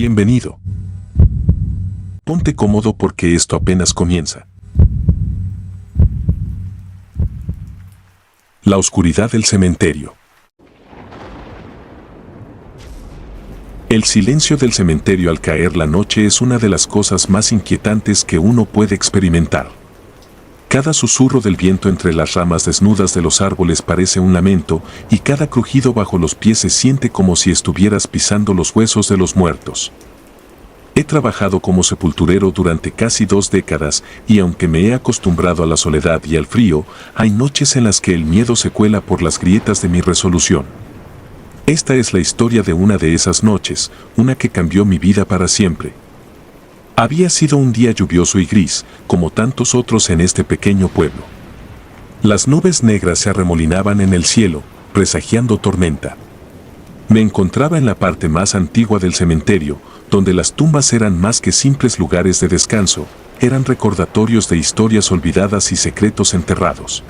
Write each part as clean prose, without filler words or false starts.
Bienvenido. Ponte cómodo porque esto apenas comienza. La oscuridad del cementerio. El silencio del cementerio al caer la noche es una de las cosas más inquietantes que uno puede experimentar. Cada susurro del viento entre las ramas desnudas de los árboles parece un lamento, y cada crujido bajo los pies se siente como si estuvieras pisando los huesos de los muertos. He trabajado como sepulturero durante casi 2 décadas, y aunque me he acostumbrado a la soledad y al frío, hay noches en las que el miedo se cuela por las grietas de mi resolución. Esta es la historia de una de esas noches, una que cambió mi vida para siempre. Había sido un día lluvioso y gris, como tantos otros en este pequeño pueblo. Las nubes negras se arremolinaban en el cielo, presagiando tormenta. Me encontraba en la parte más antigua del cementerio, donde las tumbas eran más que simples lugares de descanso, eran recordatorios de historias olvidadas y secretos enterrados.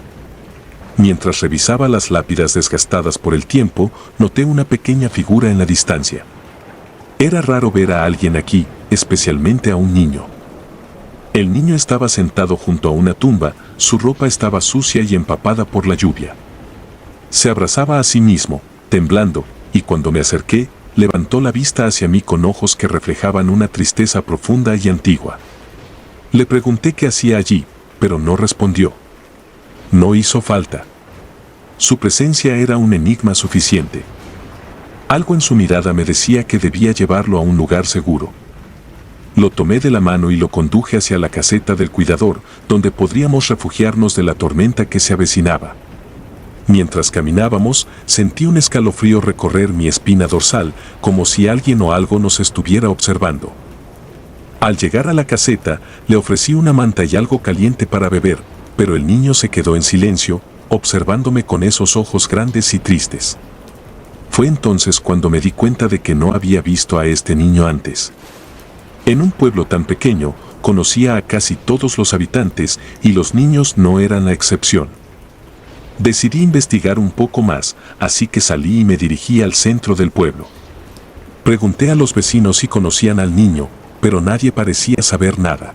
Mientras revisaba las lápidas desgastadas por el tiempo, noté una pequeña figura en la distancia. Era raro ver a alguien aquí, especialmente a un niño. El niño estaba sentado junto a una tumba, su ropa estaba sucia y empapada por la lluvia. Se abrazaba a sí mismo, temblando, y cuando me acerqué, levantó la vista hacia mí con ojos que reflejaban una tristeza profunda y antigua. Le pregunté qué hacía allí, pero no respondió. No hizo falta. Su presencia era un enigma suficiente. Algo en su mirada me decía que debía llevarlo a un lugar seguro. Lo tomé de la mano y lo conduje hacia la caseta del cuidador, donde podríamos refugiarnos de la tormenta que se avecinaba. Mientras caminábamos, sentí un escalofrío recorrer mi espina dorsal, como si alguien o algo nos estuviera observando. Al llegar a la caseta, le ofrecí una manta y algo caliente para beber, pero el niño se quedó en silencio, observándome con esos ojos grandes y tristes. Fue entonces cuando me di cuenta de que no había visto a este niño antes. En un pueblo tan pequeño, conocía a casi todos los habitantes y los niños no eran la excepción. Decidí investigar un poco más, así que salí y me dirigí al centro del pueblo. Pregunté a los vecinos si conocían al niño, pero nadie parecía saber nada.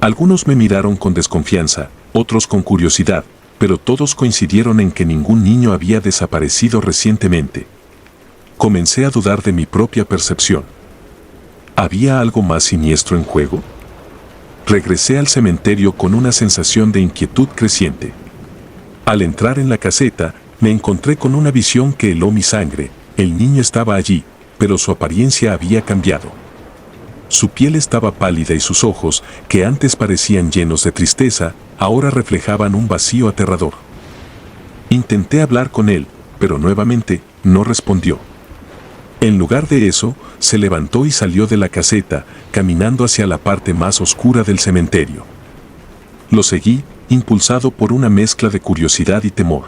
Algunos me miraron con desconfianza, otros con curiosidad, pero todos coincidieron en que ningún niño había desaparecido recientemente. Comencé a dudar de mi propia percepción. ¿Había algo más siniestro en juego? Regresé al cementerio con una sensación de inquietud creciente. Al entrar en la caseta, me encontré con una visión que heló mi sangre. El niño estaba allí, pero su apariencia había cambiado. Su piel estaba pálida y sus ojos, que antes parecían llenos de tristeza, ahora reflejaban un vacío aterrador. Intenté hablar con él, pero nuevamente no respondió. En lugar de eso, se levantó y salió de la caseta, caminando hacia la parte más oscura del cementerio. Lo seguí, impulsado por una mezcla de curiosidad y temor.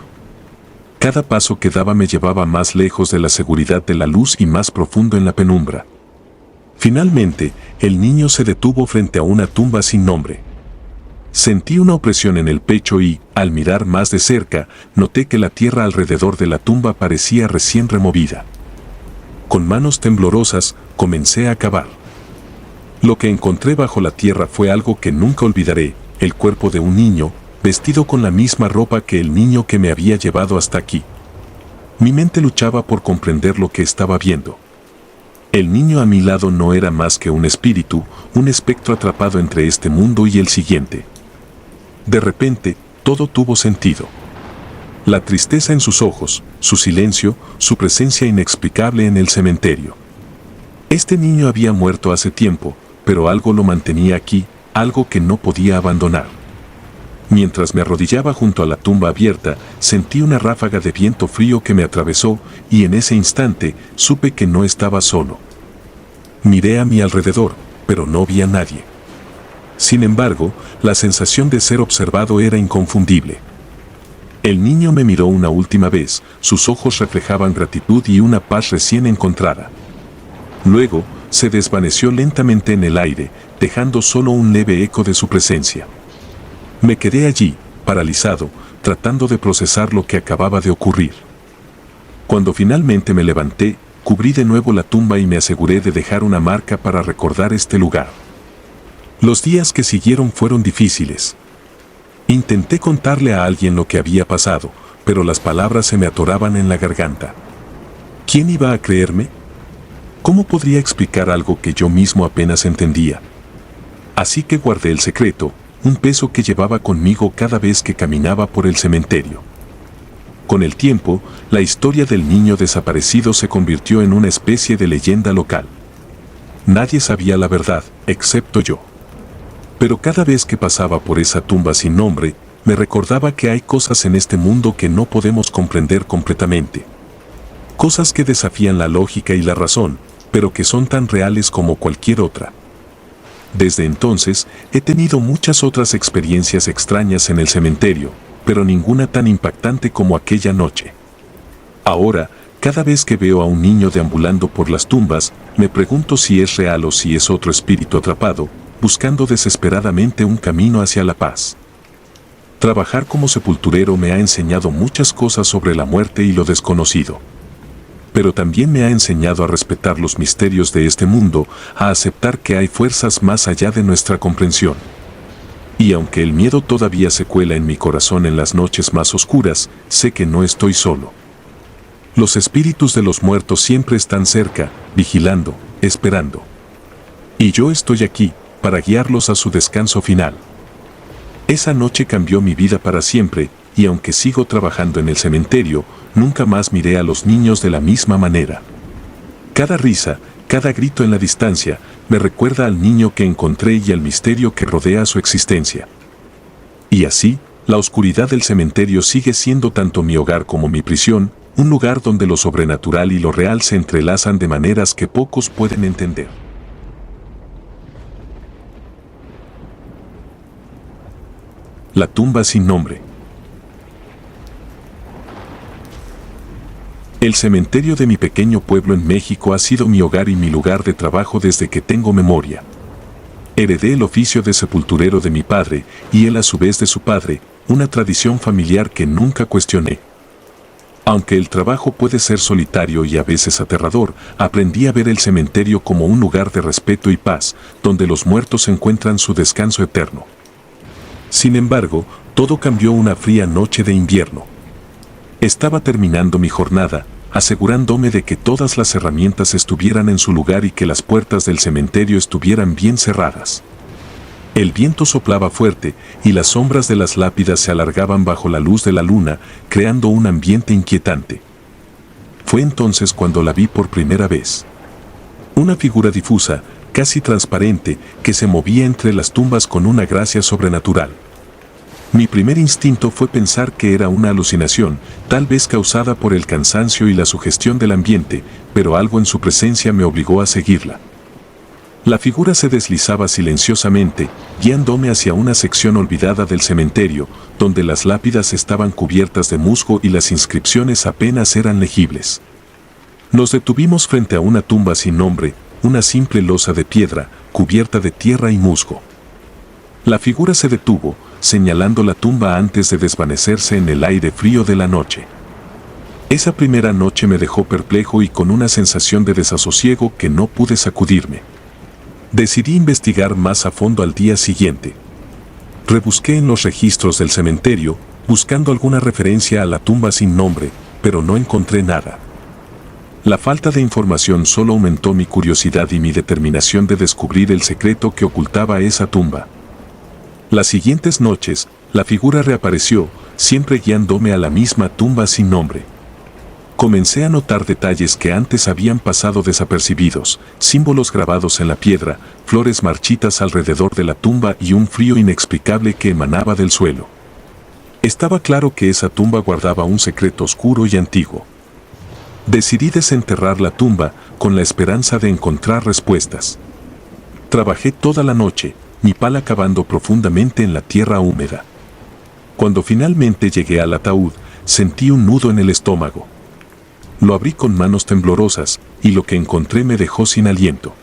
Cada paso que daba me llevaba más lejos de la seguridad de la luz y más profundo en la penumbra. Finalmente, el niño se detuvo frente a una tumba sin nombre. Sentí una opresión en el pecho y, al mirar más de cerca, noté que la tierra alrededor de la tumba parecía recién removida. Con manos temblorosas, comencé a cavar. Lo que encontré bajo la tierra fue algo que nunca olvidaré, el cuerpo de un niño, vestido con la misma ropa que el niño que me había llevado hasta aquí. Mi mente luchaba por comprender lo que estaba viendo. El niño a mi lado no era más que un espíritu, un espectro atrapado entre este mundo y el siguiente. De repente, todo tuvo sentido. La tristeza en sus ojos, su silencio, su presencia inexplicable en el cementerio. Este niño había muerto hace tiempo, pero algo lo mantenía aquí, algo que no podía abandonar. Mientras me arrodillaba junto a la tumba abierta, sentí una ráfaga de viento frío que me atravesó, y en ese instante supe que no estaba solo. Miré a mi alrededor, pero no vi a nadie. Sin embargo, la sensación de ser observado era inconfundible. El niño me miró una última vez, sus ojos reflejaban gratitud y una paz recién encontrada. Luego, se desvaneció lentamente en el aire, dejando solo un leve eco de su presencia. Me quedé allí, paralizado, tratando de procesar lo que acababa de ocurrir. Cuando finalmente me levanté, cubrí de nuevo la tumba y me aseguré de dejar una marca para recordar este lugar. Los días que siguieron fueron difíciles. Intenté contarle a alguien lo que había pasado, pero las palabras se me atoraban en la garganta. ¿Quién iba a creerme? ¿Cómo podría explicar algo que yo mismo apenas entendía? Así que guardé el secreto, un peso que llevaba conmigo cada vez que caminaba por el cementerio. Con el tiempo, la historia del niño desaparecido se convirtió en una especie de leyenda local. Nadie sabía la verdad, excepto yo. Pero cada vez que pasaba por esa tumba sin nombre, me recordaba que hay cosas en este mundo que no podemos comprender completamente. Cosas que desafían la lógica y la razón, pero que son tan reales como cualquier otra. Desde entonces, he tenido muchas otras experiencias extrañas en el cementerio, pero ninguna tan impactante como aquella noche. Ahora, cada vez que veo a un niño deambulando por las tumbas, me pregunto si es real o si es otro espíritu atrapado, buscando desesperadamente un camino hacia la paz. Trabajar como sepulturero me ha enseñado muchas cosas sobre la muerte y lo desconocido. Pero también me ha enseñado a respetar los misterios de este mundo, a aceptar que hay fuerzas más allá de nuestra comprensión. Y aunque el miedo todavía se cuela en mi corazón en las noches más oscuras, sé que no estoy solo. Los espíritus de los muertos siempre están cerca, vigilando, esperando. Y yo estoy aquí, para guiarlos a su descanso final. Esa noche cambió mi vida para siempre, y aunque sigo trabajando en el cementerio, nunca más miré a los niños de la misma manera. Cada risa, cada grito en la distancia, me recuerda al niño que encontré y al misterio que rodea su existencia. Y así, la oscuridad del cementerio sigue siendo tanto mi hogar como mi prisión, un lugar donde lo sobrenatural y lo real se entrelazan de maneras que pocos pueden entender. La tumba sin nombre. El cementerio de mi pequeño pueblo en México ha sido mi hogar y mi lugar de trabajo desde que tengo memoria. Heredé el oficio de sepulturero de mi padre y él a su vez de su padre, una tradición familiar que nunca cuestioné. Aunque el trabajo puede ser solitario y a veces aterrador, aprendí a ver el cementerio como un lugar de respeto y paz, donde los muertos encuentran su descanso eterno. Sin embargo, todo cambió una fría noche de invierno. Estaba terminando mi jornada, asegurándome de que todas las herramientas estuvieran en su lugar y que las puertas del cementerio estuvieran bien cerradas. El viento soplaba fuerte y las sombras de las lápidas se alargaban bajo la luz de la luna, creando un ambiente inquietante. Fue entonces cuando la vi por primera vez. Una figura difusa, casi transparente, que se movía entre las tumbas con una gracia sobrenatural. Mi primer instinto fue pensar que era una alucinación, tal vez causada por el cansancio y la sugestión del ambiente, pero algo en su presencia me obligó a seguirla. La figura se deslizaba silenciosamente, guiándome hacia una sección olvidada del cementerio, donde las lápidas estaban cubiertas de musgo y las inscripciones apenas eran legibles. Nos detuvimos frente a una tumba sin nombre, una simple losa de piedra, cubierta de tierra y musgo. La figura se detuvo, señalando la tumba antes de desvanecerse en el aire frío de la noche. Esa primera noche me dejó perplejo y con una sensación de desasosiego que no pude sacudirme. Decidí investigar más a fondo al día siguiente. Rebusqué en los registros del cementerio, buscando alguna referencia a la tumba sin nombre, pero no encontré nada. La falta de información solo aumentó mi curiosidad y mi determinación de descubrir el secreto que ocultaba esa tumba. Las siguientes noches, la figura reapareció, siempre guiándome a la misma tumba sin nombre. Comencé a notar detalles que antes habían pasado desapercibidos, símbolos grabados en la piedra, flores marchitas alrededor de la tumba y un frío inexplicable que emanaba del suelo. Estaba claro que esa tumba guardaba un secreto oscuro y antiguo. Decidí desenterrar la tumba con la esperanza de encontrar respuestas. Trabajé toda la noche, mi pala cavando profundamente en la tierra húmeda. Cuando finalmente llegué al ataúd, sentí un nudo en el estómago. Lo abrí con manos temblorosas, y lo que encontré me dejó sin aliento.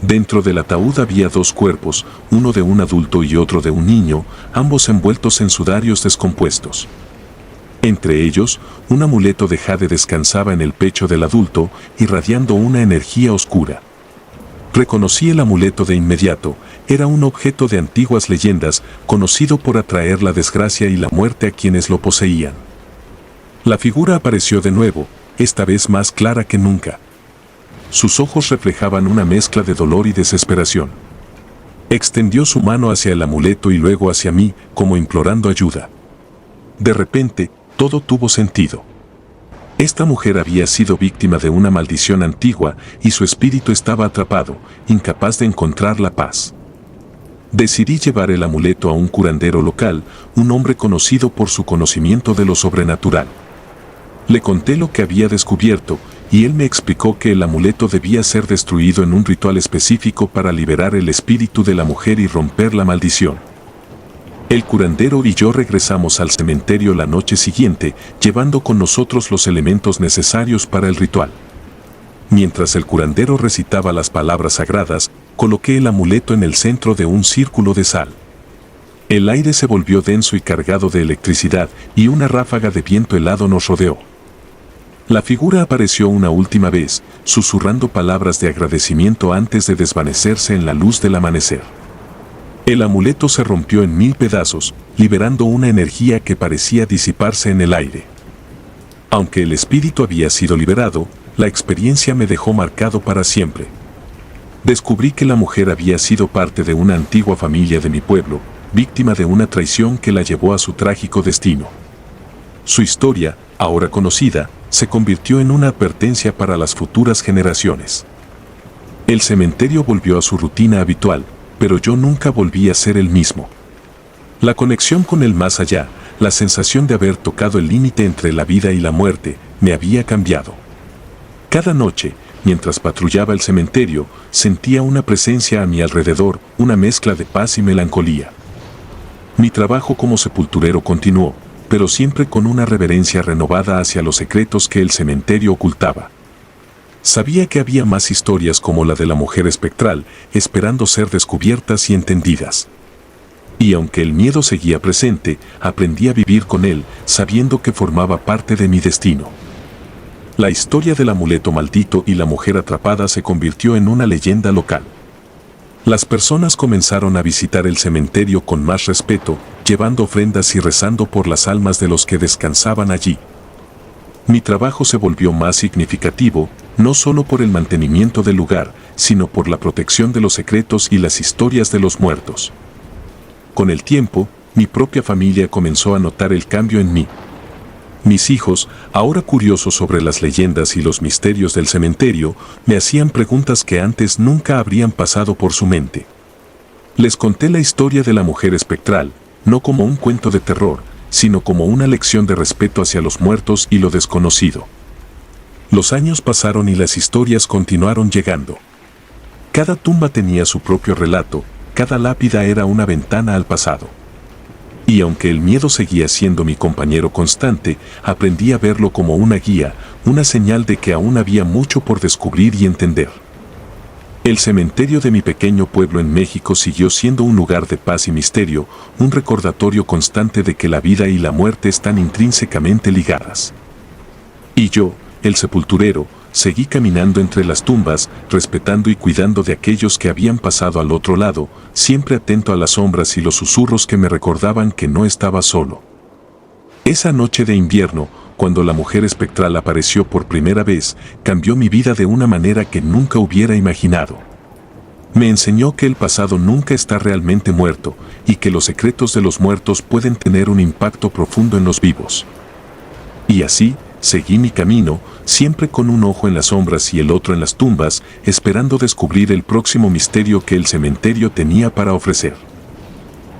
Dentro del ataúd había dos cuerpos, uno de un adulto y otro de un niño, ambos envueltos en sudarios descompuestos. Entre ellos, un amuleto de jade descansaba en el pecho del adulto, irradiando una energía oscura. Reconocí el amuleto de inmediato. Era un objeto de antiguas leyendas, conocido por atraer la desgracia y la muerte a quienes lo poseían. La figura apareció de nuevo, esta vez más clara que nunca. Sus ojos reflejaban una mezcla de dolor y desesperación. Extendió su mano hacia el amuleto y luego hacia mí, como implorando ayuda. De repente, todo tuvo sentido. Esta mujer había sido víctima de una maldición antigua y su espíritu estaba atrapado, incapaz de encontrar la paz. Decidí llevar el amuleto a un curandero local, un hombre conocido por su conocimiento de lo sobrenatural. Le conté lo que había descubierto, y él me explicó que el amuleto debía ser destruido en un ritual específico para liberar el espíritu de la mujer y romper la maldición. El curandero y yo regresamos al cementerio la noche siguiente, llevando con nosotros los elementos necesarios para el ritual. Mientras el curandero recitaba las palabras sagradas, coloqué el amuleto en el centro de un círculo de sal. El aire se volvió denso y cargado de electricidad, y una ráfaga de viento helado nos rodeó. La figura apareció una última vez, susurrando palabras de agradecimiento antes de desvanecerse en la luz del amanecer. El amuleto se rompió en 1000 pedazos, liberando una energía que parecía disiparse en el aire. Aunque el espíritu había sido liberado, la experiencia me dejó marcado para siempre. Descubrí que la mujer había sido parte de una antigua familia de mi pueblo, víctima de una traición que la llevó a su trágico destino. Su historia, ahora conocida, se convirtió en una advertencia para las futuras generaciones. El cementerio volvió a su rutina habitual, pero yo nunca volví a ser el mismo. La conexión con el más allá, la sensación de haber tocado el límite entre la vida y la muerte, me había cambiado. Cada noche, mientras patrullaba el cementerio, sentía una presencia a mi alrededor, una mezcla de paz y melancolía. Mi trabajo como sepulturero continuó, pero siempre con una reverencia renovada hacia los secretos que el cementerio ocultaba. Sabía que había más historias como la de la mujer espectral, esperando ser descubiertas y entendidas. Y aunque el miedo seguía presente, aprendí a vivir con él, sabiendo que formaba parte de mi destino. La historia del amuleto maldito y la mujer atrapada se convirtió en una leyenda local. Las personas comenzaron a visitar el cementerio con más respeto, llevando ofrendas y rezando por las almas de los que descansaban allí. Mi trabajo se volvió más significativo, no solo por el mantenimiento del lugar, sino por la protección de los secretos y las historias de los muertos. Con el tiempo, mi propia familia comenzó a notar el cambio en mí. Mis hijos, ahora curiosos sobre las leyendas y los misterios del cementerio, me hacían preguntas que antes nunca habrían pasado por su mente. Les conté la historia de la mujer espectral, no como un cuento de terror, sino como una lección de respeto hacia los muertos y lo desconocido. Los años pasaron y las historias continuaron llegando. Cada tumba tenía su propio relato, cada lápida era una ventana al pasado. Y aunque el miedo seguía siendo mi compañero constante, aprendí a verlo como una guía, una señal de que aún había mucho por descubrir y entender. El cementerio de mi pequeño pueblo en México siguió siendo un lugar de paz y misterio, un recordatorio constante de que la vida y la muerte están intrínsecamente ligadas. Y yo, el sepulturero, seguí caminando entre las tumbas, respetando y cuidando de aquellos que habían pasado al otro lado, siempre atento a las sombras y los susurros que me recordaban que no estaba solo. Esa noche de invierno, cuando la mujer espectral apareció por primera vez, cambió mi vida de una manera que nunca hubiera imaginado. Me enseñó que el pasado nunca está realmente muerto, y que los secretos de los muertos pueden tener un impacto profundo en los vivos. Y así, seguí mi camino, siempre con un ojo en las sombras y el otro en las tumbas, esperando descubrir el próximo misterio que el cementerio tenía para ofrecer.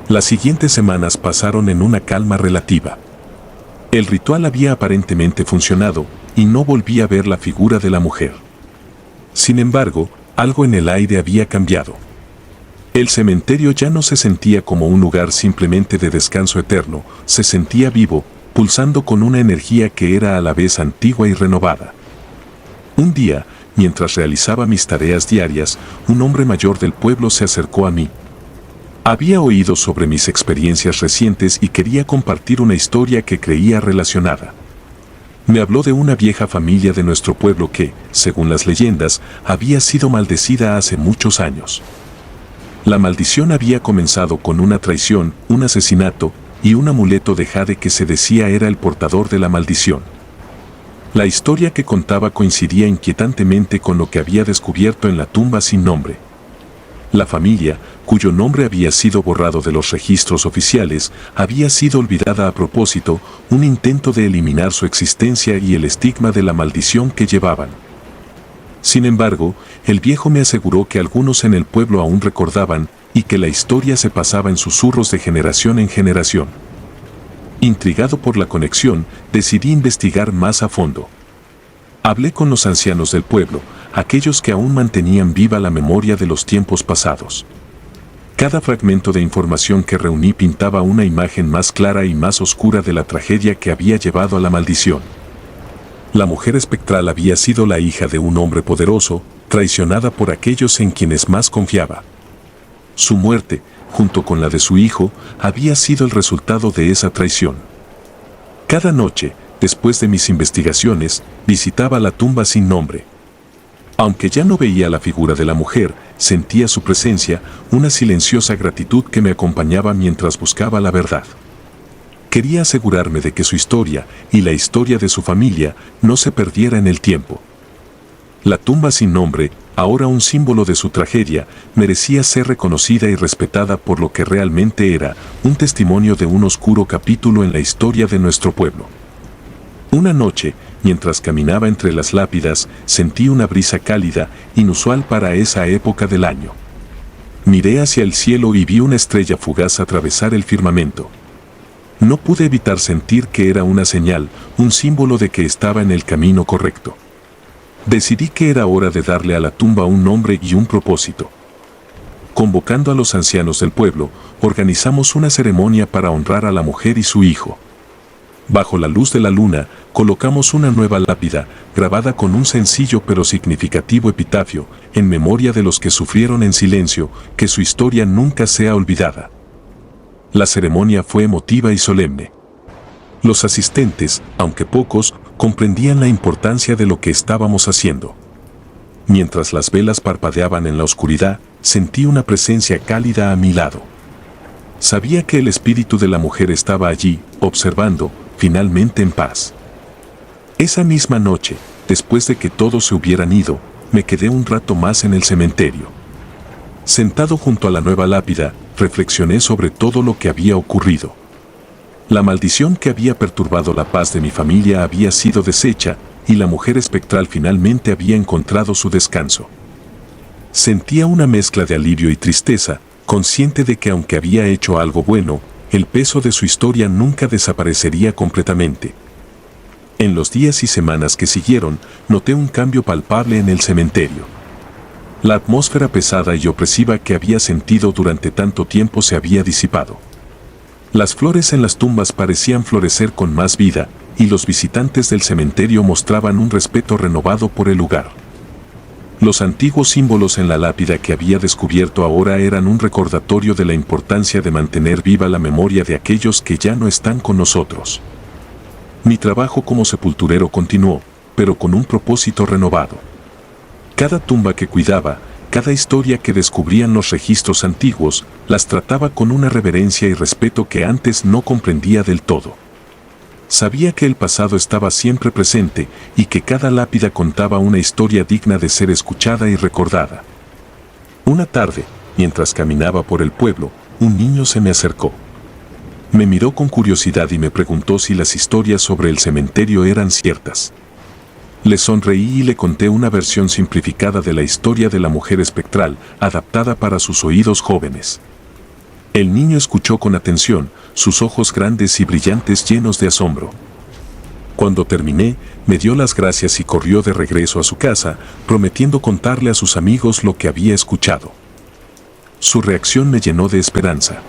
Las siguientes semanas pasaron en una calma relativa. El ritual había aparentemente funcionado, y no volví a ver la figura de la mujer. Sin embargo, algo en el aire había cambiado. El cementerio ya no se sentía como un lugar simplemente de descanso eterno, se sentía vivo, pulsando con una energía que era a la vez antigua y renovada. Un día, mientras realizaba mis tareas diarias, un hombre mayor del pueblo se acercó a mí. Había oído sobre mis experiencias recientes y quería compartir una historia que creía relacionada. Me habló de una vieja familia de nuestro pueblo que, según las leyendas, había sido maldecida hace muchos años. La maldición había comenzado con una traición, un asesinato y un amuleto de jade que se decía era el portador de la maldición. La historia que contaba coincidía inquietantemente con lo que había descubierto en la tumba sin nombre. La familia, cuyo nombre había sido borrado de los registros oficiales, había sido olvidada a propósito, un intento de eliminar su existencia y el estigma de la maldición que llevaban. Sin embargo, el viejo me aseguró que algunos en el pueblo aún recordaban y que la historia se pasaba en susurros de generación en generación. Intrigado por la conexión, decidí investigar más a fondo. Hablé con los ancianos del pueblo, aquellos que aún mantenían viva la memoria de los tiempos pasados. Cada fragmento de información que reuní pintaba una imagen más clara y más oscura de la tragedia que había llevado a la maldición. La mujer espectral había sido la hija de un hombre poderoso, traicionada por aquellos en quienes más confiaba. Su muerte, junto con la de su hijo, había sido el resultado de esa traición. Cada noche, después de mis investigaciones, visitaba la tumba sin nombre. Aunque ya no veía la figura de la mujer, sentía su presencia, una silenciosa gratitud que me acompañaba mientras buscaba la verdad. Quería asegurarme de que su historia y la historia de su familia no se perdiera en el tiempo. La tumba sin nombre, ahora un símbolo de su tragedia, merecía ser reconocida y respetada por lo que realmente era, un testimonio de un oscuro capítulo en la historia de nuestro pueblo. Una noche, mientras caminaba entre las lápidas, sentí una brisa cálida, inusual para esa época del año. Miré hacia el cielo y vi una estrella fugaz atravesar el firmamento. No pude evitar sentir que era una señal, un símbolo de que estaba en el camino correcto. Decidí que era hora de darle a la tumba un nombre y un propósito. Convocando a los ancianos del pueblo, organizamos una ceremonia para honrar a la mujer y su hijo. Bajo la luz de la luna, colocamos una nueva lápida, grabada con un sencillo pero significativo epitafio, en memoria de los que sufrieron en silencio, que su historia nunca sea olvidada. La ceremonia fue emotiva y solemne. Los asistentes, aunque pocos, comprendían la importancia de lo que estábamos haciendo. Mientras las velas parpadeaban en la oscuridad, sentí una presencia cálida a mi lado. Sabía que el espíritu de la mujer estaba allí, observando, finalmente en paz. Esa misma noche, después de que todos se hubieran ido, me quedé un rato más en el cementerio. Sentado junto a la nueva lápida, reflexioné sobre todo lo que había ocurrido. La maldición que había perturbado la paz de mi familia había sido deshecha, y la mujer espectral finalmente había encontrado su descanso. Sentía una mezcla de alivio y tristeza, consciente de que aunque había hecho algo bueno, el peso de su historia nunca desaparecería completamente. En los días y semanas que siguieron, noté un cambio palpable en el cementerio. La atmósfera pesada y opresiva que había sentido durante tanto tiempo se había disipado. Las flores en las tumbas parecían florecer con más vida, y los visitantes del cementerio mostraban un respeto renovado por el lugar. Los antiguos símbolos en la lápida que había descubierto ahora eran un recordatorio de la importancia de mantener viva la memoria de aquellos que ya no están con nosotros. Mi trabajo como sepulturero continuó, pero con un propósito renovado. Cada tumba que cuidaba, cada historia que descubrían los registros antiguos, las trataba con una reverencia y respeto que antes no comprendía del todo. Sabía que el pasado estaba siempre presente y que cada lápida contaba una historia digna de ser escuchada y recordada. Una tarde, mientras caminaba por el pueblo, un niño se me acercó. Me miró con curiosidad y me preguntó si las historias sobre el cementerio eran ciertas. Le sonreí y le conté una versión simplificada de la historia de la mujer espectral, adaptada para sus oídos jóvenes. El niño escuchó con atención, sus ojos grandes y brillantes llenos de asombro. Cuando terminé, me dio las gracias y corrió de regreso a su casa, prometiendo contarle a sus amigos lo que había escuchado. Su reacción me llenó de esperanza.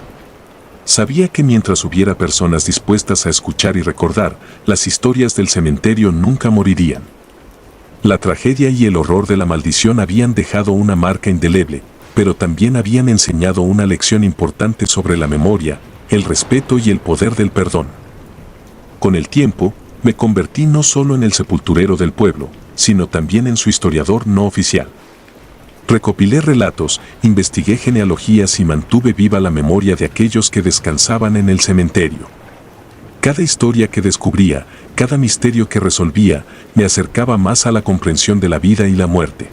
Sabía que mientras hubiera personas dispuestas a escuchar y recordar, las historias del cementerio nunca morirían. La tragedia y el horror de la maldición habían dejado una marca indeleble, pero también habían enseñado una lección importante sobre la memoria, el respeto y el poder del perdón. Con el tiempo, me convertí no solo en el sepulturero del pueblo, sino también en su historiador no oficial. Recopilé relatos, investigué genealogías y mantuve viva la memoria de aquellos que descansaban en el cementerio. Cada historia que descubría, cada misterio que resolvía, me acercaba más a la comprensión de la vida y la muerte.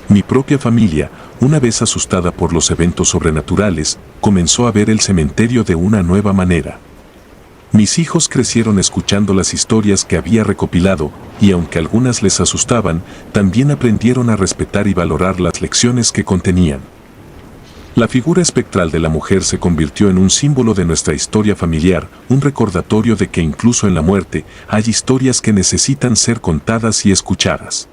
Mi propia familia, una vez asustada por los eventos sobrenaturales, comenzó a ver el cementerio de una nueva manera. Mis hijos crecieron escuchando las historias que había recopilado, y aunque algunas les asustaban, también aprendieron a respetar y valorar las lecciones que contenían. La figura espectral de la mujer se convirtió en un símbolo de nuestra historia familiar, un recordatorio de que incluso en la muerte hay historias que necesitan ser contadas y escuchadas.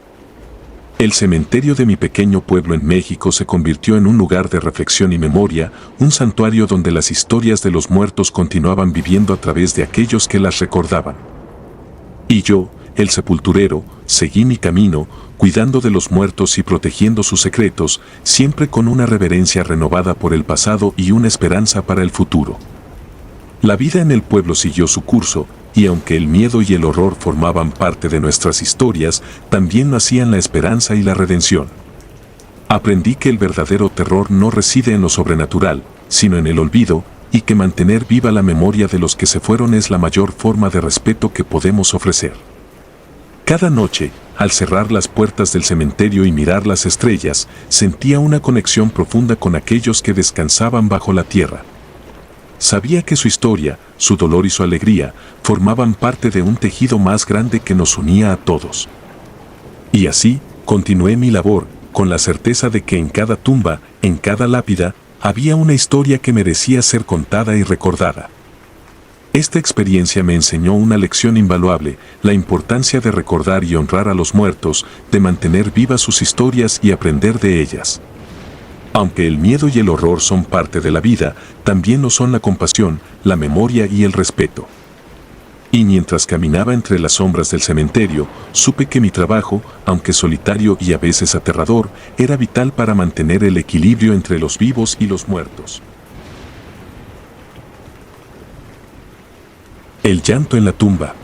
El cementerio de mi pequeño pueblo en México se convirtió en un lugar de reflexión y memoria, un santuario donde las historias de los muertos continuaban viviendo a través de aquellos que las recordaban. Y yo, el sepulturero, seguí mi camino, cuidando de los muertos y protegiendo sus secretos, siempre con una reverencia renovada por el pasado y una esperanza para el futuro. La vida en el pueblo siguió su curso, y aunque el miedo y el horror formaban parte de nuestras historias, también nacían la esperanza y la redención. Aprendí que el verdadero terror no reside en lo sobrenatural, sino en el olvido, y que mantener viva la memoria de los que se fueron es la mayor forma de respeto que podemos ofrecer. Cada noche, al cerrar las puertas del cementerio y mirar las estrellas, sentía una conexión profunda con aquellos que descansaban bajo la tierra. Sabía que su historia, su dolor y su alegría formaban parte de un tejido más grande que nos unía a todos. Y así, continué mi labor, con la certeza de que en cada tumba, en cada lápida, había una historia que merecía ser contada y recordada. Esta experiencia me enseñó una lección invaluable, la importancia de recordar y honrar a los muertos, de mantener vivas sus historias y aprender de ellas. Aunque el miedo y el horror son parte de la vida, también lo son la compasión, la memoria y el respeto. Y mientras caminaba entre las sombras del cementerio, supe que mi trabajo, aunque solitario y a veces aterrador, era vital para mantener el equilibrio entre los vivos y los muertos. El llanto en la tumba.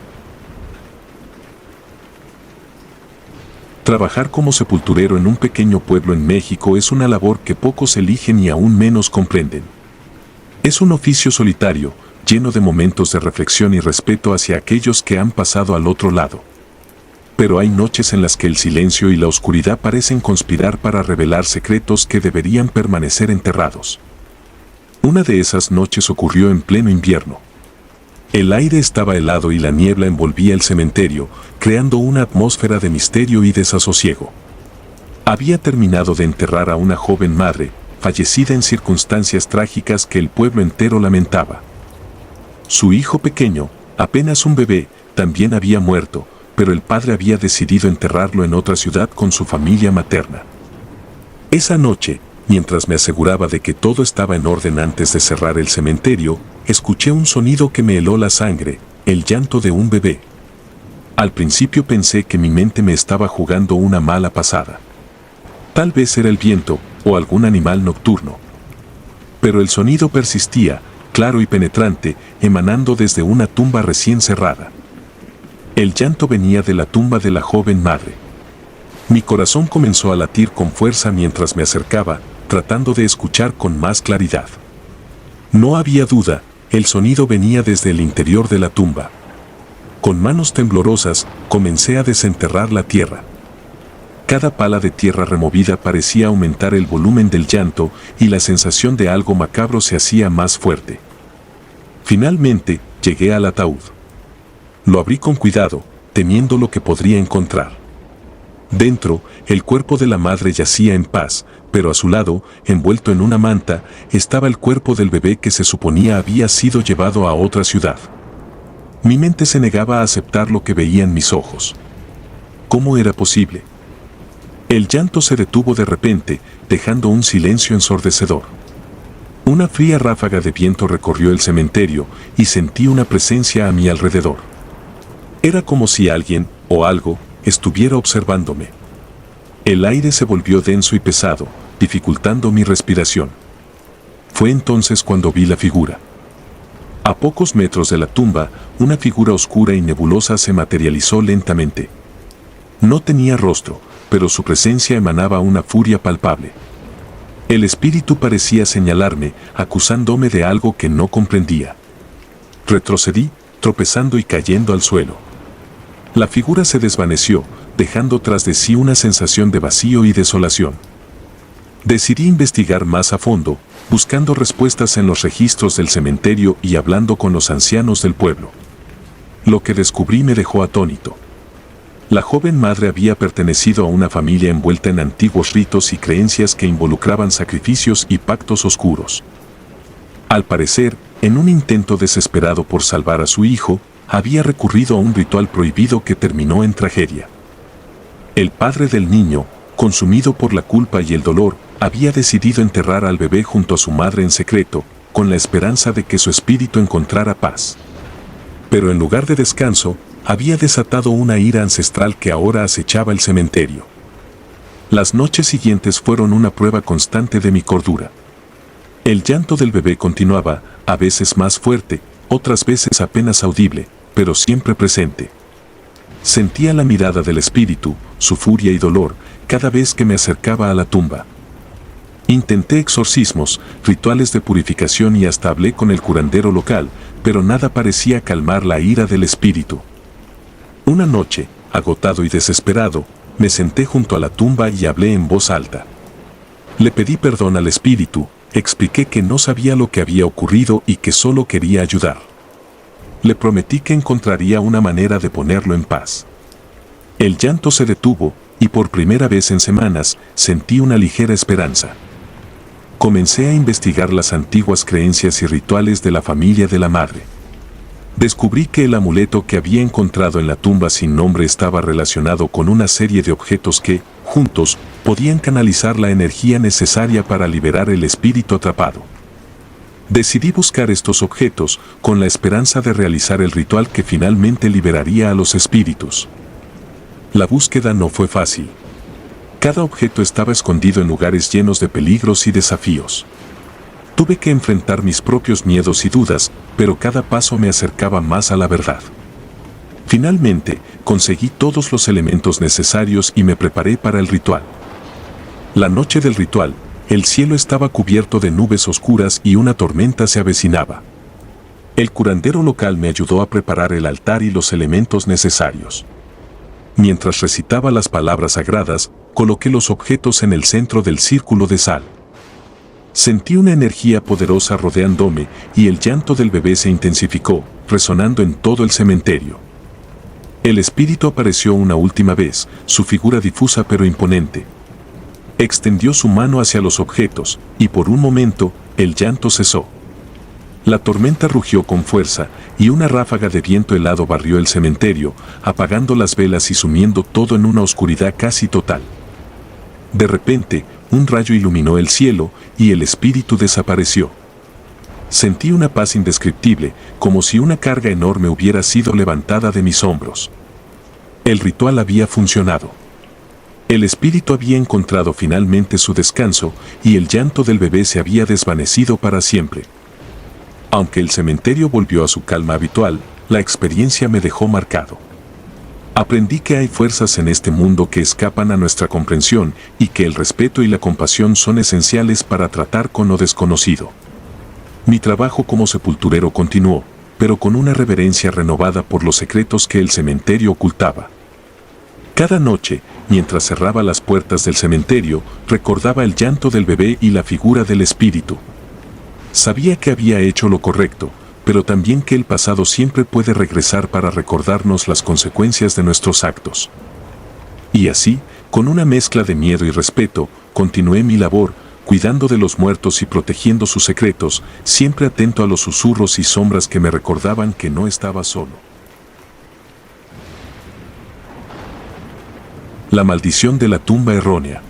Trabajar como sepulturero en un pequeño pueblo en México es una labor que pocos eligen y aún menos comprenden. Es un oficio solitario, lleno de momentos de reflexión y respeto hacia aquellos que han pasado al otro lado. Pero hay noches en las que el silencio y la oscuridad parecen conspirar para revelar secretos que deberían permanecer enterrados. Una de esas noches ocurrió en pleno invierno. El aire estaba helado y la niebla envolvía el cementerio, creando una atmósfera de misterio y desasosiego. Había terminado de enterrar a una joven madre, fallecida en circunstancias trágicas que el pueblo entero lamentaba. Su hijo pequeño, apenas un bebé, también había muerto, pero el padre había decidido enterrarlo en otra ciudad con su familia materna. Esa noche, mientras me aseguraba de que todo estaba en orden antes de cerrar el cementerio, escuché un sonido que me heló la sangre, el llanto de un bebé. Al principio pensé que mi mente me estaba jugando una mala pasada. Tal vez era el viento o algún animal nocturno. Pero el sonido persistía, claro y penetrante, emanando desde una tumba recién cerrada. El llanto venía de la tumba de la joven madre. Mi corazón comenzó a latir con fuerza mientras me acercaba, tratando de escuchar con más claridad. No había duda, el sonido venía desde el interior de la tumba. Con manos temblorosas, comencé a desenterrar la tierra. Cada pala de tierra removida parecía aumentar el volumen del llanto y la sensación de algo macabro se hacía más fuerte. Finalmente, llegué al ataúd. Lo abrí con cuidado, temiendo lo que podría encontrar. Dentro, el cuerpo de la madre yacía en paz, pero a su lado, envuelto en una manta, estaba el cuerpo del bebé que se suponía había sido llevado a otra ciudad. Mi mente se negaba a aceptar lo que veía en mis ojos. ¿Cómo era posible? El llanto se detuvo de repente, dejando un silencio ensordecedor. Una fría ráfaga de viento recorrió el cementerio y sentí una presencia a mi alrededor. Era como si alguien, o algo, estuviera observándome. El aire se volvió denso y pesado, dificultando mi respiración. Fue entonces cuando vi la figura. A pocos metros de la tumba, una figura oscura y nebulosa se materializó lentamente. No tenía rostro, pero su presencia emanaba una furia palpable. El espíritu parecía señalarme, acusándome de algo que no comprendía. Retrocedí, tropezando y cayendo al suelo. La figura se desvaneció, dejando tras de sí una sensación de vacío y desolación. Decidí investigar más a fondo, buscando respuestas en los registros del cementerio y hablando con los ancianos del pueblo. Lo que descubrí me dejó atónito. La joven madre había pertenecido a una familia envuelta en antiguos ritos y creencias que involucraban sacrificios y pactos oscuros. Al parecer, en un intento desesperado por salvar a su hijo, había recurrido a un ritual prohibido que terminó en tragedia. El padre del niño, consumido por la culpa y el dolor, había decidido enterrar al bebé junto a su madre en secreto, con la esperanza de que su espíritu encontrara paz. Pero en lugar de descanso, había desatado una ira ancestral que ahora acechaba el cementerio. Las noches siguientes fueron una prueba constante de mi cordura. El llanto del bebé continuaba, a veces más fuerte, otras veces apenas audible, pero siempre presente. Sentía la mirada del espíritu, su furia y dolor, cada vez que me acercaba a la tumba. Intenté exorcismos, rituales de purificación y hasta hablé con el curandero local, pero nada parecía calmar la ira del espíritu. Una noche, agotado y desesperado, me senté junto a la tumba y hablé en voz alta. Le pedí perdón al espíritu, expliqué que no sabía lo que había ocurrido y que solo quería ayudar. Le prometí que encontraría una manera de ponerlo en paz. El llanto se detuvo, y por primera vez en semanas, sentí una ligera esperanza. Comencé a investigar las antiguas creencias y rituales de la familia de la madre. Descubrí que el amuleto que había encontrado en la tumba sin nombre estaba relacionado con una serie de objetos que, juntos, podían canalizar la energía necesaria para liberar el espíritu atrapado. Decidí buscar estos objetos con la esperanza de realizar el ritual que finalmente liberaría a los espíritus. La búsqueda no fue fácil. Cada objeto estaba escondido en lugares llenos de peligros y desafíos. Tuve que enfrentar mis propios miedos y dudas, pero cada paso me acercaba más a la verdad. Finalmente, conseguí todos los elementos necesarios y me preparé para el ritual. La noche del ritual, el cielo estaba cubierto de nubes oscuras y una tormenta se avecinaba. El curandero local me ayudó a preparar el altar y los elementos necesarios. Mientras recitaba las palabras sagradas, coloqué los objetos en el centro del círculo de sal. Sentí una energía poderosa rodeándome y el llanto del bebé se intensificó, resonando en todo el cementerio. El espíritu apareció una última vez, su figura difusa pero imponente. Extendió su mano hacia los objetos, y por un momento, el llanto cesó. La tormenta rugió con fuerza, y una ráfaga de viento helado barrió el cementerio, apagando las velas y sumiendo todo en una oscuridad casi total. De repente, un rayo iluminó el cielo, y el espíritu desapareció. Sentí una paz indescriptible, como si una carga enorme hubiera sido levantada de mis hombros. El ritual había funcionado. El espíritu había encontrado finalmente su descanso, y el llanto del bebé se había desvanecido para siempre. Aunque el cementerio volvió a su calma habitual, la experiencia me dejó marcado. Aprendí que hay fuerzas en este mundo que escapan a nuestra comprensión y que el respeto y la compasión son esenciales para tratar con lo desconocido. Mi trabajo como sepulturero continuó, pero con una reverencia renovada por los secretos que el cementerio ocultaba. Cada noche, mientras cerraba las puertas del cementerio, recordaba el llanto del bebé y la figura del espíritu. Sabía que había hecho lo correcto, pero también que el pasado siempre puede regresar para recordarnos las consecuencias de nuestros actos. Y así, con una mezcla de miedo y respeto, continué mi labor, cuidando de los muertos y protegiendo sus secretos, siempre atento a los susurros y sombras que me recordaban que no estaba solo. La maldición de la tumba errónea.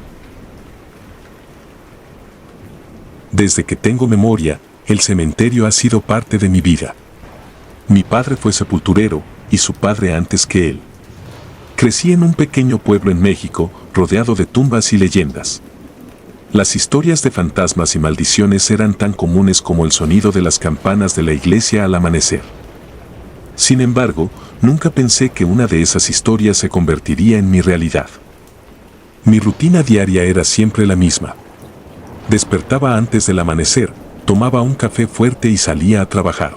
Desde que tengo memoria, el cementerio ha sido parte de mi vida. Mi padre fue sepulturero, y su padre antes que él. Crecí en un pequeño pueblo en México, rodeado de tumbas y leyendas. Las historias de fantasmas y maldiciones eran tan comunes como el sonido de las campanas de la iglesia al amanecer. Sin embargo, nunca pensé que una de esas historias se convertiría en mi realidad. Mi rutina diaria era siempre la misma. Despertaba antes del amanecer, tomaba un café fuerte y salía a trabajar.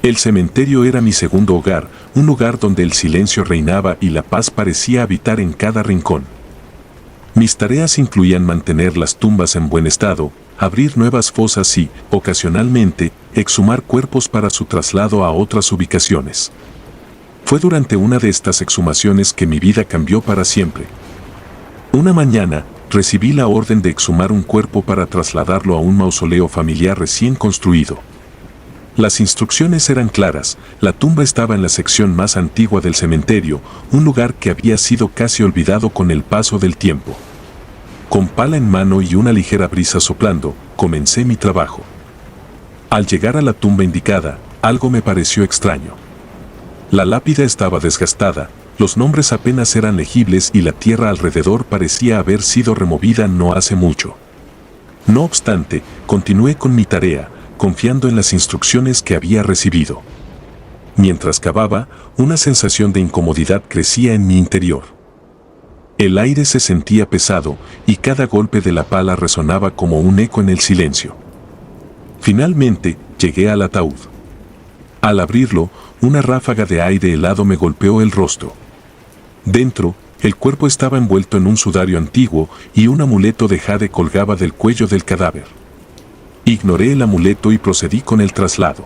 El cementerio era mi segundo hogar, un lugar donde el silencio reinaba y la paz parecía habitar en cada rincón. Mis tareas incluían mantener las tumbas en buen estado, abrir nuevas fosas y, ocasionalmente, exhumar cuerpos para su traslado a otras ubicaciones. Fue durante una de estas exhumaciones que mi vida cambió para siempre. Una mañana, recibí la orden de exhumar un cuerpo para trasladarlo a un mausoleo familiar recién construido. Las instrucciones eran claras, la tumba estaba en la sección más antigua del cementerio, un lugar que había sido casi olvidado con el paso del tiempo. Con pala en mano y una ligera brisa soplando, comencé mi trabajo. Al llegar a la tumba indicada, algo me pareció extraño. La lápida estaba desgastada, los nombres apenas eran legibles y la tierra alrededor parecía haber sido removida no hace mucho. No obstante, continué con mi tarea, confiando en las instrucciones que había recibido. Mientras cavaba, una sensación de incomodidad crecía en mi interior. El aire se sentía pesado y cada golpe de la pala resonaba como un eco en el silencio. Finalmente, llegué al ataúd. Al abrirlo, una ráfaga de aire helado me golpeó el rostro. Dentro, el cuerpo estaba envuelto en un sudario antiguo y un amuleto de jade colgaba del cuello del cadáver. Ignoré el amuleto y procedí con el traslado.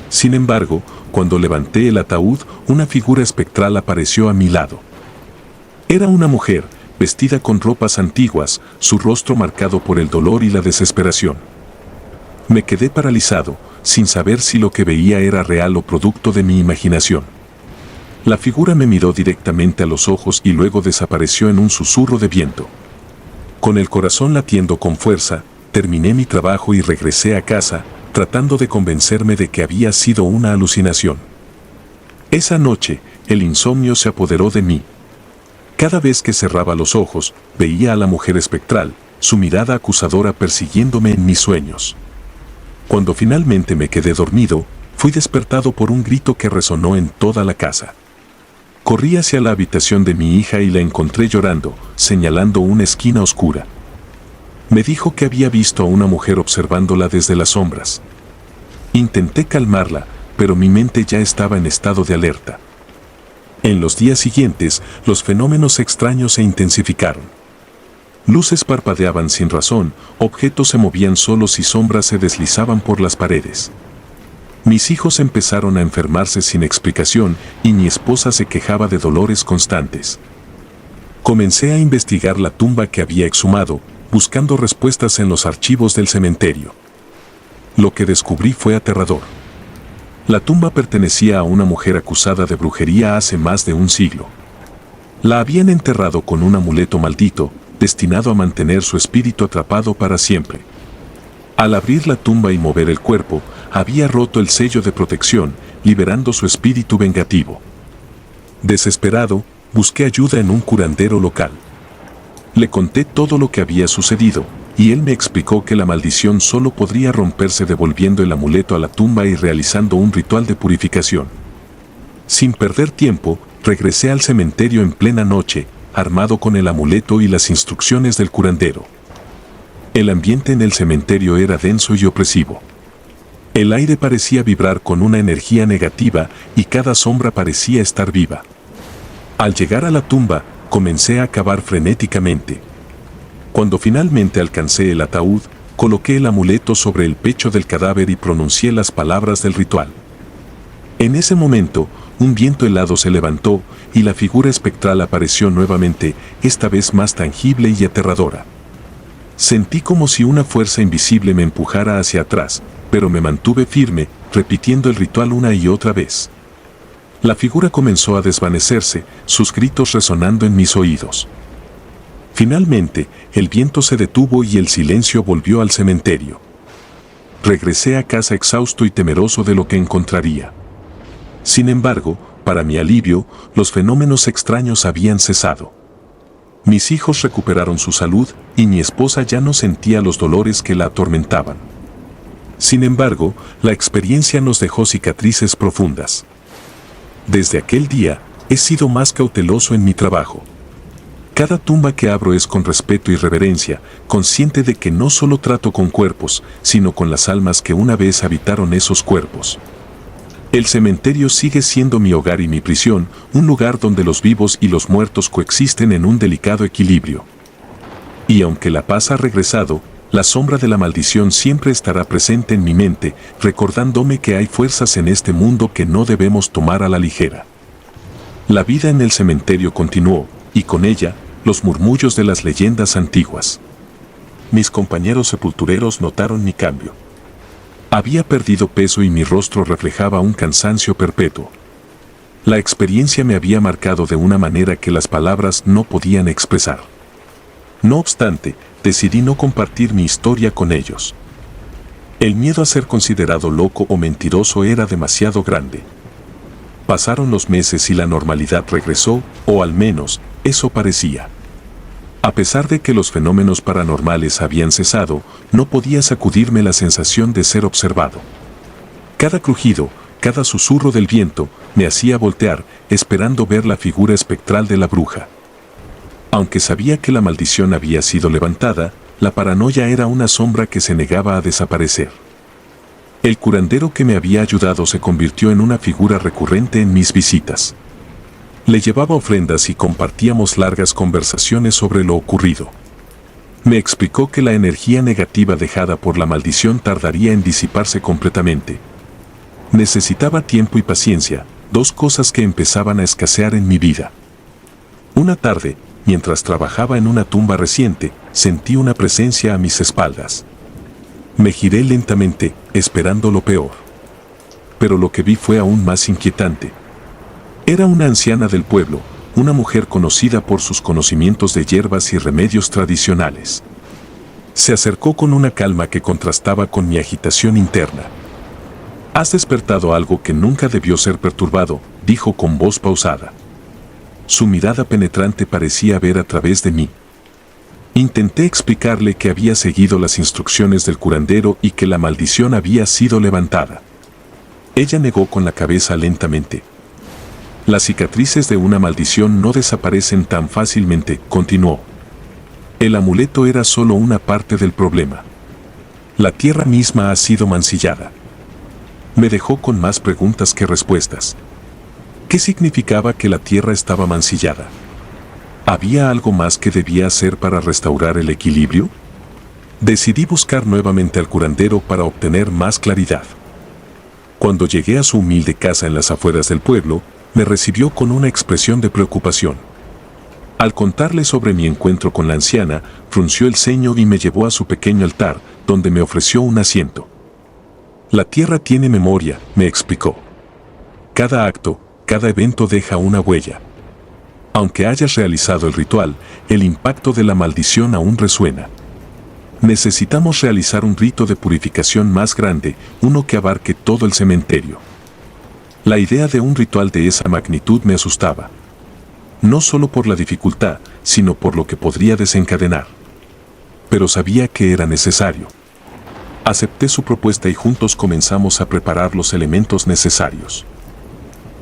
Sin embargo, cuando levanté el ataúd, una figura espectral apareció a mi lado. Era una mujer, vestida con ropas antiguas, su rostro marcado por el dolor y la desesperación. Me quedé paralizado, sin saber si lo que veía era real o producto de mi imaginación. La figura me miró directamente a los ojos y luego desapareció en un susurro de viento. Con el corazón latiendo con fuerza, terminé mi trabajo y regresé a casa, tratando de convencerme de que había sido una alucinación. Esa noche, el insomnio se apoderó de mí. Cada vez que cerraba los ojos, veía a la mujer espectral, su mirada acusadora persiguiéndome en mis sueños. Cuando finalmente me quedé dormido, fui despertado por un grito que resonó en toda la casa. Corrí hacia la habitación de mi hija y la encontré llorando, señalando una esquina oscura. Me dijo que había visto a una mujer observándola desde las sombras. Intenté calmarla, pero mi mente ya estaba en estado de alerta. En los días siguientes, los fenómenos extraños se intensificaron. Luces parpadeaban sin razón, objetos se movían solos y sombras se deslizaban por las paredes. Mis hijos empezaron a enfermarse sin explicación y mi esposa se quejaba de dolores constantes. Comencé a investigar la tumba que había exhumado, buscando respuestas en los archivos del cementerio. Lo que descubrí fue aterrador. La tumba pertenecía a una mujer acusada de brujería hace más de un siglo. La habían enterrado con un amuleto maldito, destinado a mantener su espíritu atrapado para siempre. Al abrir la tumba y mover el cuerpo, había roto el sello de protección, liberando su espíritu vengativo. Desesperado, busqué ayuda en un curandero local. Le conté todo lo que había sucedido, y él me explicó que la maldición solo podría romperse devolviendo el amuleto a la tumba y realizando un ritual de purificación. Sin perder tiempo, regresé al cementerio en plena noche, armado con el amuleto y las instrucciones del curandero. El ambiente en el cementerio era denso y opresivo. El aire parecía vibrar con una energía negativa y cada sombra parecía estar viva. Al llegar a la tumba, comencé a cavar frenéticamente. Cuando finalmente alcancé el ataúd, coloqué el amuleto sobre el pecho del cadáver y pronuncié las palabras del ritual. En ese momento, un viento helado se levantó y la figura espectral apareció nuevamente, esta vez más tangible y aterradora. Sentí como si una fuerza invisible me empujara hacia atrás, pero me mantuve firme, repitiendo el ritual una y otra vez. La figura comenzó a desvanecerse, sus gritos resonando en mis oídos. Finalmente, el viento se detuvo y el silencio volvió al cementerio. Regresé a casa exhausto y temeroso de lo que encontraría. Sin embargo, para mi alivio, los fenómenos extraños habían cesado. Mis hijos recuperaron su salud y mi esposa ya no sentía los dolores que la atormentaban. Sin embargo, la experiencia nos dejó cicatrices profundas. Desde aquel día, he sido más cauteloso en mi trabajo. Cada tumba que abro es con respeto y reverencia, consciente de que no solo trato con cuerpos, sino con las almas que una vez habitaron esos cuerpos. El cementerio sigue siendo mi hogar y mi prisión, un lugar donde los vivos y los muertos coexisten en un delicado equilibrio. Y aunque la paz ha regresado, la sombra de la maldición siempre estará presente en mi mente, recordándome que hay fuerzas en este mundo que no debemos tomar a la ligera. La vida en el cementerio continuó, y con ella, los murmullos de las leyendas antiguas. Mis compañeros sepultureros notaron mi cambio. Había perdido peso y mi rostro reflejaba un cansancio perpetuo. La experiencia me había marcado de una manera que las palabras no podían expresar. No obstante, decidí no compartir mi historia con ellos. El miedo a ser considerado loco o mentiroso era demasiado grande. Pasaron los meses y la normalidad regresó, o al menos, eso parecía. A pesar de que los fenómenos paranormales habían cesado, no podía sacudirme la sensación de ser observado. Cada crujido, cada susurro del viento, me hacía voltear, esperando ver la figura espectral de la bruja. Aunque sabía que la maldición había sido levantada, la paranoia era una sombra que se negaba a desaparecer. El curandero que me había ayudado se convirtió en una figura recurrente en mis visitas. Le llevaba ofrendas y compartíamos largas conversaciones sobre lo ocurrido. Me explicó que la energía negativa dejada por la maldición tardaría en disiparse completamente. Necesitaba tiempo y paciencia, dos cosas que empezaban a escasear en mi vida. Una tarde, mientras trabajaba en una tumba reciente, sentí una presencia a mis espaldas. Me giré lentamente, esperando lo peor. Pero lo que vi fue aún más inquietante. Era una anciana del pueblo, una mujer conocida por sus conocimientos de hierbas y remedios tradicionales. Se acercó con una calma que contrastaba con mi agitación interna. «Has despertado algo que nunca debió ser perturbado», dijo con voz pausada. Su mirada penetrante parecía ver a través de mí. Intenté explicarle que había seguido las instrucciones del curandero y que la maldición había sido levantada. Ella negó con la cabeza lentamente. Las cicatrices de una maldición no desaparecen tan fácilmente, continuó. El amuleto era solo una parte del problema. La tierra misma ha sido mancillada. Me dejó con más preguntas que respuestas. ¿Qué significaba que la tierra estaba mancillada? ¿Había algo más que debía hacer para restaurar el equilibrio? Decidí buscar nuevamente al curandero para obtener más claridad. Cuando llegué a su humilde casa en las afueras del pueblo, me recibió con una expresión de preocupación. Al contarle sobre mi encuentro con la anciana, frunció el ceño y me llevó a su pequeño altar, donde me ofreció un asiento. La tierra tiene memoria, me explicó. Cada acto, cada evento deja una huella. Aunque hayas realizado el ritual, el impacto de la maldición aún resuena. Necesitamos realizar un rito de purificación más grande, uno que abarque todo el cementerio. La idea de un ritual de esa magnitud me asustaba. No solo por la dificultad, sino por lo que podría desencadenar. Pero sabía que era necesario. Acepté su propuesta y juntos comenzamos a preparar los elementos necesarios.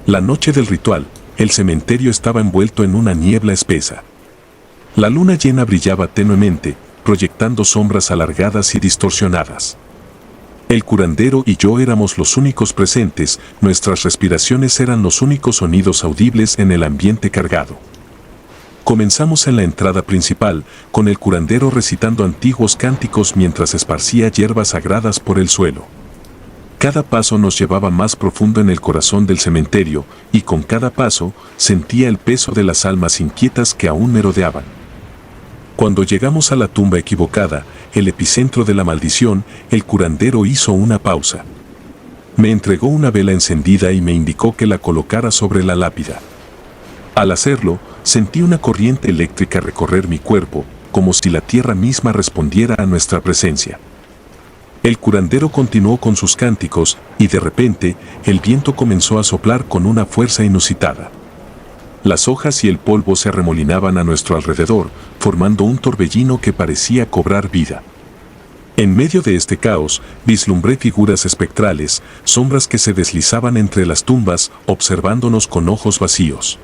La noche del ritual, el cementerio estaba envuelto en una niebla espesa. La luna llena brillaba tenuemente, proyectando sombras alargadas y distorsionadas. El curandero y yo éramos los únicos presentes, nuestras respiraciones eran los únicos sonidos audibles en el ambiente cargado. Comenzamos en la entrada principal, con el curandero recitando antiguos cánticos mientras esparcía hierbas sagradas por el suelo. Cada paso nos llevaba más profundo en el corazón del cementerio, y con cada paso sentía el peso de las almas inquietas que aún me rodeaban. Cuando llegamos a la tumba equivocada, el epicentro de la maldición, el curandero hizo una pausa. Me entregó una vela encendida y me indicó que la colocara sobre la lápida. Al hacerlo, sentí una corriente eléctrica recorrer mi cuerpo, como si la tierra misma respondiera a nuestra presencia. El curandero continuó con sus cánticos, y de repente, el viento comenzó a soplar con una fuerza inusitada. Las hojas y el polvo se arremolinaban a nuestro alrededor, formando un torbellino que parecía cobrar vida. En medio de este caos, vislumbré figuras espectrales, sombras que se deslizaban entre las tumbas, observándonos con ojos vacíos.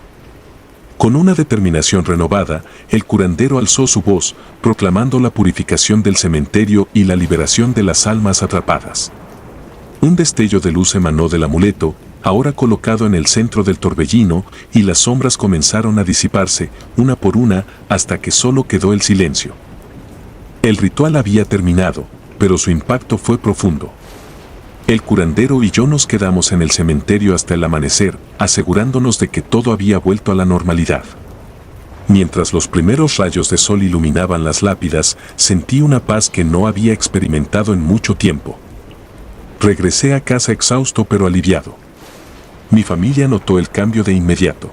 Con una determinación renovada, el curandero alzó su voz, proclamando la purificación del cementerio y la liberación de las almas atrapadas. Un destello de luz emanó del amuleto, ahora colocado en el centro del torbellino, y las sombras comenzaron a disiparse, una por una, hasta que solo quedó el silencio. El ritual había terminado, pero su impacto fue profundo. El curandero y yo nos quedamos en el cementerio hasta el amanecer, asegurándonos de que todo había vuelto a la normalidad. Mientras los primeros rayos de sol iluminaban las lápidas, sentí una paz que no había experimentado en mucho tiempo. Regresé a casa exhausto pero aliviado. Mi familia notó el cambio de inmediato.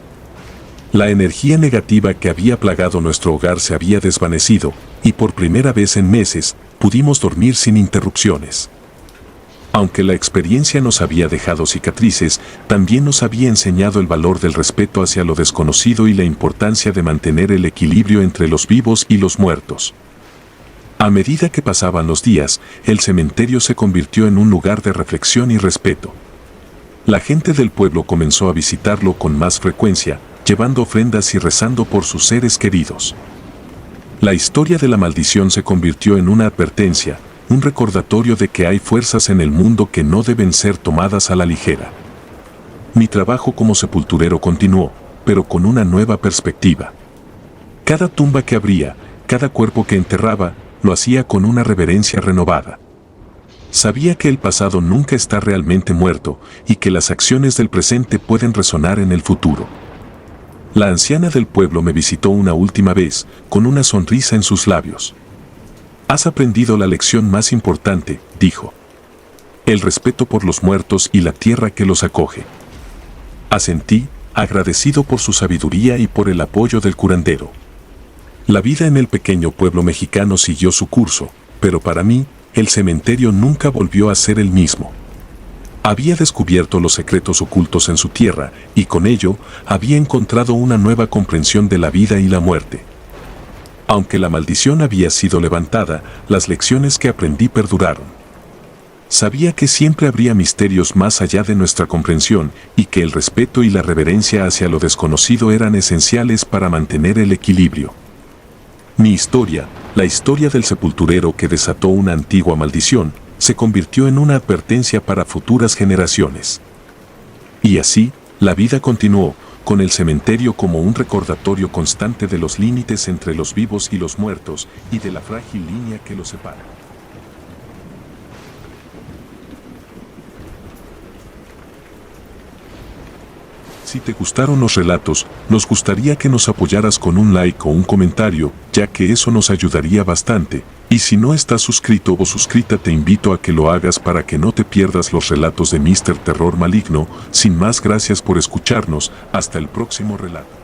La energía negativa que había plagado nuestro hogar se había desvanecido, y por primera vez en meses, pudimos dormir sin interrupciones. Aunque la experiencia nos había dejado cicatrices, también nos había enseñado el valor del respeto hacia lo desconocido y la importancia de mantener el equilibrio entre los vivos y los muertos. A medida que pasaban los días, el cementerio se convirtió en un lugar de reflexión y respeto. La gente del pueblo comenzó a visitarlo con más frecuencia, llevando ofrendas y rezando por sus seres queridos. La historia de la maldición se convirtió en una advertencia, un recordatorio de que hay fuerzas en el mundo que no deben ser tomadas a la ligera. Mi trabajo como sepulturero continuó, pero con una nueva perspectiva. Cada tumba que abría, cada cuerpo que enterraba, lo hacía con una reverencia renovada. Sabía que el pasado nunca está realmente muerto y que las acciones del presente pueden resonar en el futuro. La anciana del pueblo me visitó una última vez, con una sonrisa en sus labios. «Has aprendido la lección más importante», dijo. «El respeto por los muertos y la tierra que los acoge». Asentí, agradecido por su sabiduría y por el apoyo del curandero. La vida en el pequeño pueblo mexicano siguió su curso, pero para mí, el cementerio nunca volvió a ser el mismo. Había descubierto los secretos ocultos en su tierra, y con ello, había encontrado una nueva comprensión de la vida y la muerte. Aunque la maldición había sido levantada, las lecciones que aprendí perduraron. Sabía que siempre habría misterios más allá de nuestra comprensión, y que el respeto y la reverencia hacia lo desconocido eran esenciales para mantener el equilibrio. Mi historia, la historia del sepulturero que desató una antigua maldición, se convirtió en una advertencia para futuras generaciones. Y así, la vida continuó, con el cementerio como un recordatorio constante de los límites entre los vivos y los muertos, y de la frágil línea que los separa. Si te gustaron los relatos, nos gustaría que nos apoyaras con un like o un comentario, ya que eso nos ayudaría bastante. Y si no estás suscrito o suscrita, te invito a que lo hagas para que no te pierdas los relatos de Mr. Terror Maligno. Sin más, gracias por escucharnos. Hasta el próximo relato.